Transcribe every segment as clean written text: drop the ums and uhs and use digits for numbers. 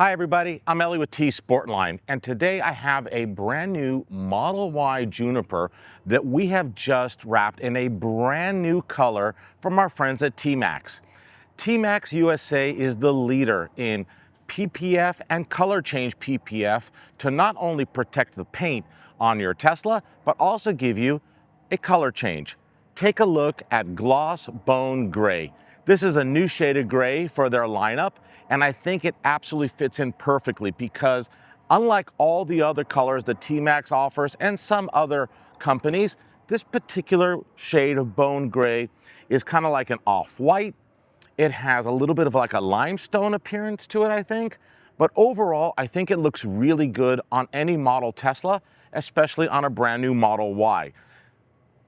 Hi everybody, I'm Ellie with T-sportline, and today I have a brand new Model Y Juniper that we have just wrapped in a brand new color from our friends at TMaxx. TMaxx USA is the leader in PPF and color change PPF to not only protect the paint on your Tesla, but also give you a color change. Take a look at Gloss Bone Gray. This is a new shade of gray for their lineup, and I think it absolutely fits in perfectly because unlike all the other colors that TMaxx offers and some other companies, this particular shade of bone gray is kind of like an off-white. It has a little bit of like a limestone appearance to it, I think. But overall, I think it looks really good on any model Tesla, especially on a brand new Model Y.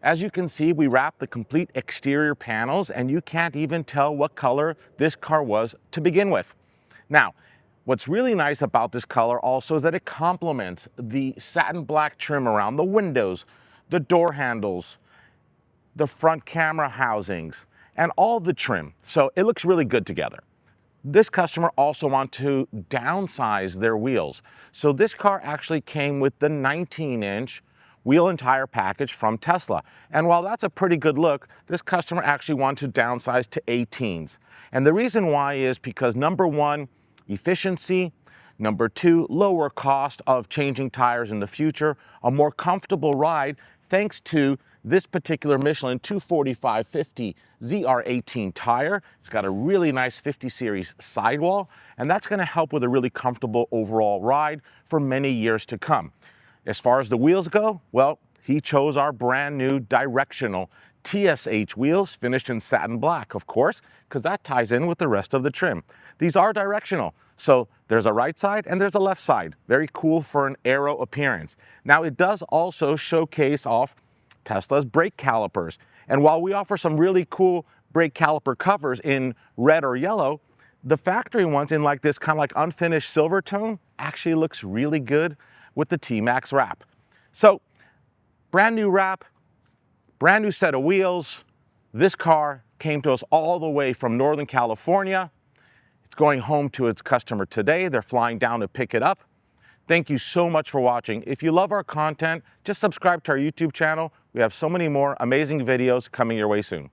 As you can see, we wrapped the complete exterior panels and you can't even tell what color this car was to begin with. Now, what's really nice about this color also is that it complements the satin black trim around the windows, the door handles, the front camera housings, and all the trim. So it looks really good together. This customer also wanted to downsize their wheels. So this car actually came with the 19-inch wheel and tire package from Tesla. And while that's a pretty good look, this customer actually wanted to downsize to 18s. And the reason why is because number one, efficiency, number two, lower cost of changing tires in the future, a more comfortable ride thanks to this particular Michelin 245/50 ZR18 tire. It's got a really nice 50 series sidewall, and that's gonna help with a really comfortable overall ride for many years to come. As far as the wheels go, well, he chose our brand new Directional TSH wheels, finished in satin black, of course, because that ties in with the rest of the trim. These are directional, so there's a right side and there's a left side. Very cool for an aero appearance. Now, it does also showcase off Tesla's brake calipers. And while we offer some really cool brake caliper covers in red or yellow, the factory ones in like this kind of like unfinished silver tone actually looks really good with the TMaxx wrap. So, brand new wrap, brand new set of wheels. This car came to us all the way from Northern California. It's going home to its customer today. They're flying down to pick it up. Thank you so much for watching. If you love our content, just subscribe to our YouTube channel. We have so many more amazing videos coming your way soon.